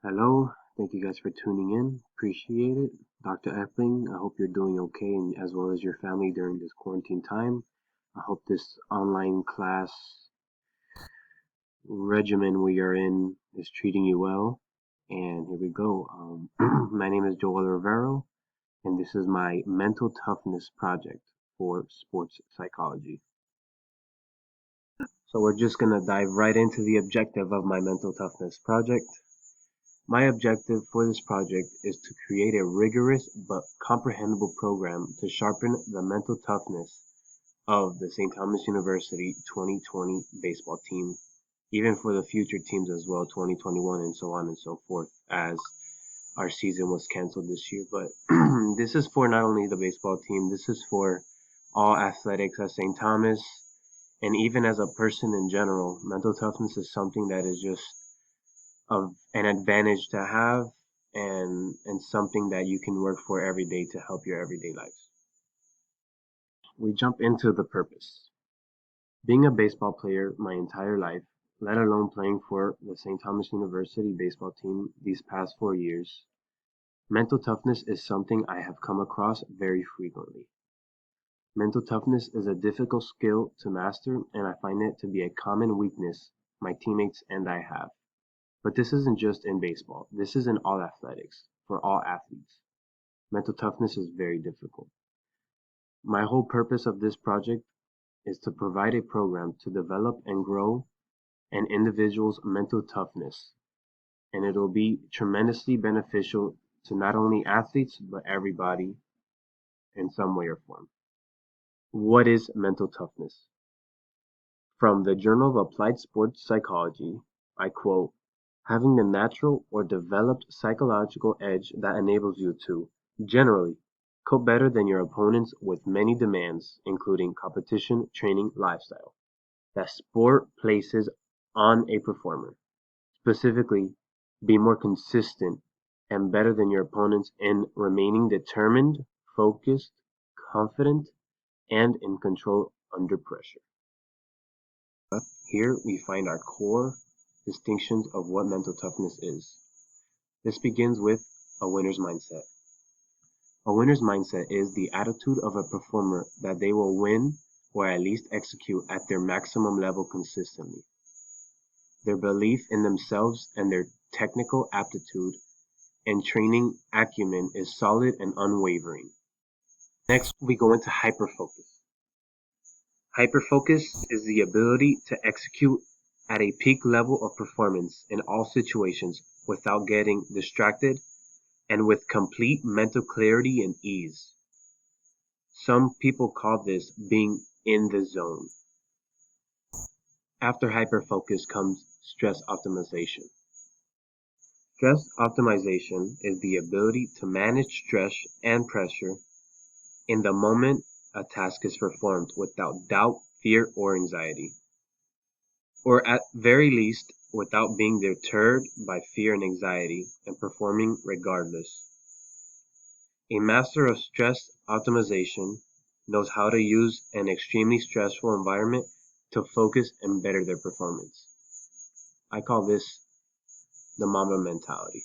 Hello, thank you guys for tuning in. Appreciate it. Dr. Epling, I hope you're doing okay and as well as your family during this quarantine time. I hope this online class regimen we are in is treating you well. And here we go. My name is Joel Rivero, and this is my mental toughness project for sports psychology. So we're just going to dive right into the objective of my mental toughness project. My objective for this project is to create a rigorous but comprehensible program to sharpen the mental toughness of the St. Thomas University 2020 baseball team, even for the future teams as well, 2021 and so on and so forth, as our season was canceled this year. But this is for not only the baseball team, this is for all athletics at St. Thomas, and even as a person in general. Mental toughness is something that is just of an advantage to have and something that you can work for every day to help your everyday life. We jump into the purpose. Being a baseball player my entire life, let alone playing for the St. Thomas University baseball team these past 4 years, mental toughness is something I have come across very frequently. Mental toughness is a difficult skill to master, and I find it to be a common weakness my teammates and I have. But this isn't just in baseball. This is in all athletics, for all athletes. Mental toughness is very difficult. My whole purpose of this project is to provide a program to develop and grow an individual's mental toughness, and it'll be tremendously beneficial to not only athletes, but everybody in some way or form. What is mental toughness? From the Journal of Applied Sports Psychology, I quote, having the natural or developed psychological edge that enables you to, generally, cope better than your opponents with many demands, including competition, training, lifestyle, that sport places on a performer. Specifically, be more consistent and better than your opponents in remaining determined, focused, confident, and in control under pressure. Here we find our core distinctions of what mental toughness is. This begins with a winner's mindset. A winner's mindset is the attitude of a performer that they will win or at least execute at their maximum level consistently. Their belief in themselves and their technical aptitude and training acumen is solid and unwavering. Next, we go into hyperfocus. Hyperfocus is the ability to execute at a peak level of performance in all situations without getting distracted and with complete mental clarity and ease. Some people call this being in the zone. After hyperfocus comes stress optimization. Stress optimization is the ability to manage stress and pressure in the moment a task is performed without doubt, fear, or anxiety, or at very least without being deterred by fear and anxiety and performing regardless. A master of stress optimization knows how to use an extremely stressful environment to focus and better their performance. I call this the Mamba mentality.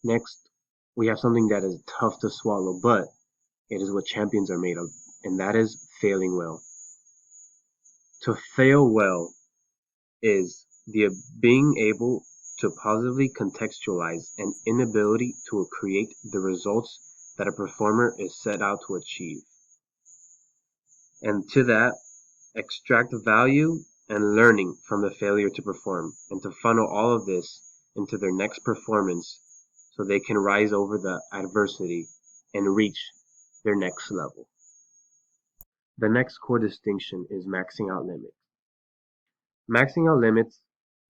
Next, we have something that is tough to swallow, but it is what champions are made of, and that is failing well. To fail well is the being able to positively contextualize an inability to create the results that a performer is set out to achieve. And to that, extract value and learning from the failure to perform, and to funnel all of this into their next performance so they can rise over the adversity and reach their next level. The next core distinction is maxing out limits. Maxing out limits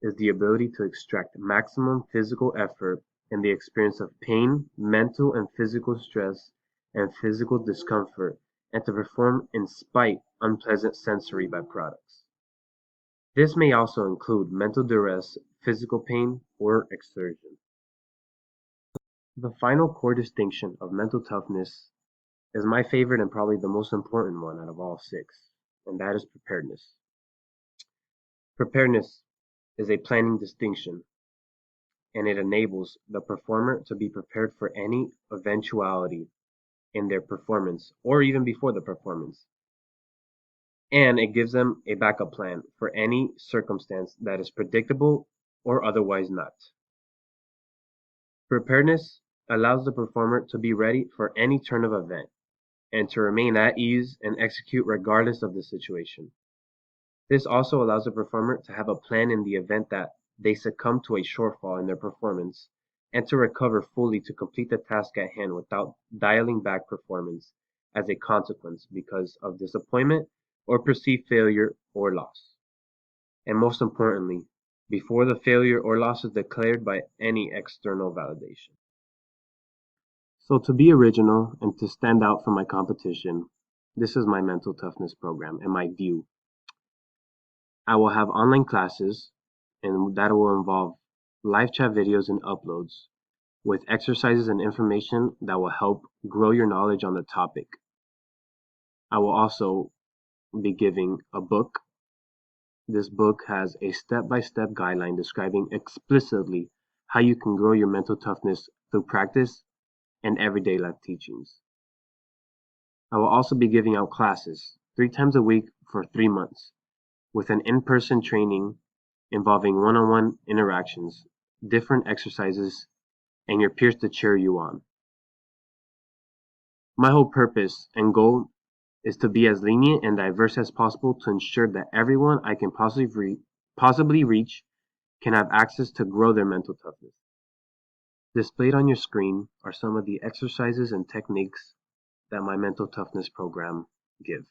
is the ability to extract maximum physical effort in the experience of pain, mental and physical stress, and physical discomfort, and to perform in spite unpleasant sensory byproducts. This may also include mental duress, physical pain, or exertion. The final core distinction of mental toughness is my favorite and probably the most important one out of all six, and that is preparedness. Preparedness is a planning distinction. and it enables the performer to be prepared for any eventuality in their performance or even before the performance. And it gives them a backup plan for any circumstance that is predictable or otherwise not. Preparedness allows the performer to be ready for any turn of event and to remain at ease and execute regardless of the situation. This also allows the performer to have a plan in the event that they succumb to a shortfall in their performance and to recover fully to complete the task at hand without dialing back performance as a consequence because of disappointment or perceived failure or loss. And most importantly, before the failure or loss is declared by any external validation. So to be original and to stand out from my competition, this is my mental toughness program and my view. I will have online classes and that will involve live chat videos and uploads with exercises and information that will help grow your knowledge on the topic. I will also be giving a book. This book has a step-by-step guideline describing explicitly how you can grow your mental toughness through practice and everyday life teachings. I will also be giving out classes 3 times a week for 3 months with an in-person training involving one-on-one interactions, different exercises, and your peers to cheer you on. My whole purpose and goal is to be as lenient and diverse as possible to ensure that everyone I can possibly reach can have access to grow their mental toughness. Displayed on your screen are some of the exercises and techniques that my mental toughness program give.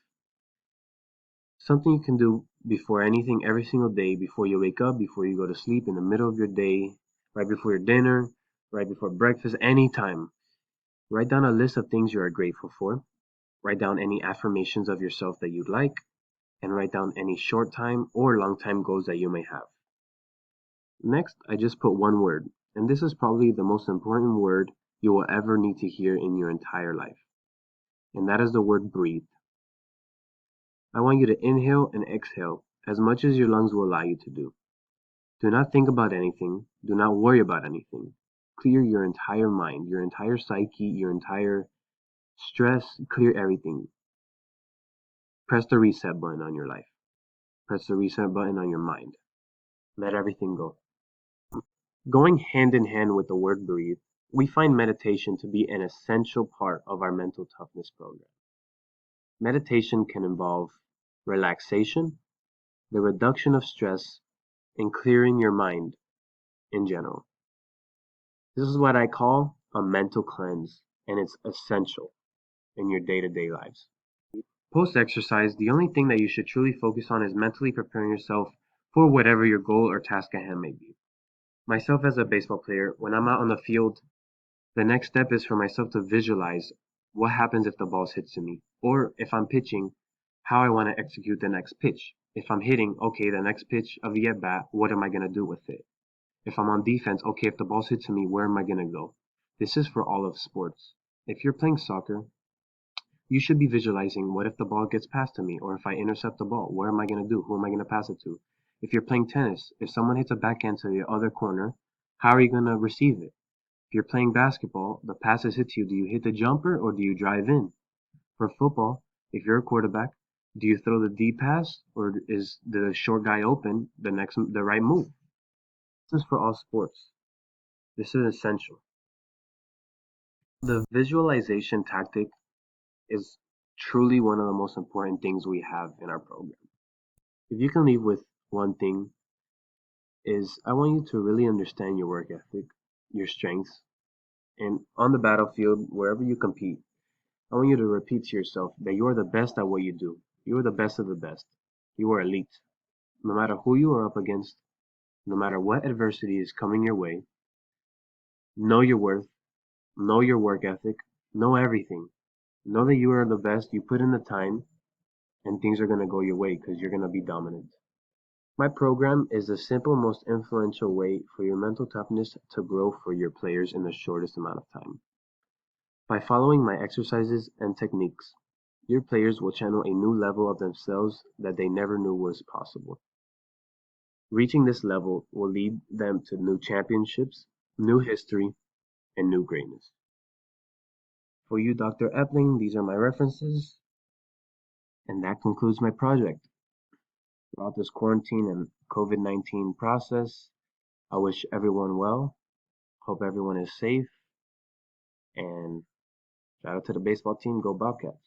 Something you can do before anything every single day, before you wake up, before you go to sleep, in the middle of your day, right before your dinner, right before breakfast, anytime. Write down a list of things you are grateful for. Write down any affirmations of yourself that you'd like, and write down any short time or long time goals that you may have. Next, I just put one word, and this is probably the most important word you will ever need to hear in your entire life, and that is the word breathe. I want you to inhale and exhale as much as your lungs will allow you to do. Do not think about anything. Do not worry about anything. Clear your entire mind, your entire psyche, your entire stress, clear everything. Press the reset button on your life. Press the reset button on your mind. Let everything go. Going hand in hand with the word breathe, we find meditation to be an essential part of our mental toughness program. Meditation can involve relaxation, the reduction of stress, and clearing your mind in general. This is what I call a mental cleanse, and it's essential in your day-to-day lives. Post-exercise, the only thing that you should truly focus on is mentally preparing yourself for whatever your goal or task at hand may be. Myself as a baseball player, when I'm out on the field, the next step is for myself to visualize what happens if the ball hits to me, or if I'm pitching, how I want to execute the next pitch. If I'm hitting, okay, the next pitch of the at-bat, what am I going to do with it? If I'm on defense, okay, if the ball's hit to me, where am I going to go? This is for all of sports. If you're playing soccer, you should be visualizing what if the ball gets passed to me, or if I intercept the ball, what am I going to do? Who am I going to pass it to? If you're playing tennis, if someone hits a backhand to the other corner, how are you going to receive it? If you're playing basketball, the pass is hit to you. Do you hit the jumper or do you drive in? For football, if you're a quarterback, do you throw the deep pass or is the short guy open the right move? This is for all sports. This is essential. The visualization tactic is truly one of the most important things we have in our program. If you can leave with one thing is I want you to really understand your work ethic, your strengths, and on the battlefield, wherever you compete, I want you to repeat to yourself that you are the best at what you do. You are the best of the best. You are elite. No matter who you are up against, no matter what adversity is coming your way, know your worth, know your work ethic, know everything. Know that you are the best, you put in the time, and things are going to go your way because you're going to be dominant. My program is the simple, most influential way for your mental toughness to grow for your players in the shortest amount of time. By following my exercises and techniques, your players will channel a new level of themselves that they never knew was possible. Reaching this level will lead them to new championships, new history, and new greatness. For you, Dr. Epling, these are my references, and that concludes my project. Throughout this quarantine and COVID-19 process, I wish everyone well, hope everyone is safe, and shout out to the baseball team, go Bobcats.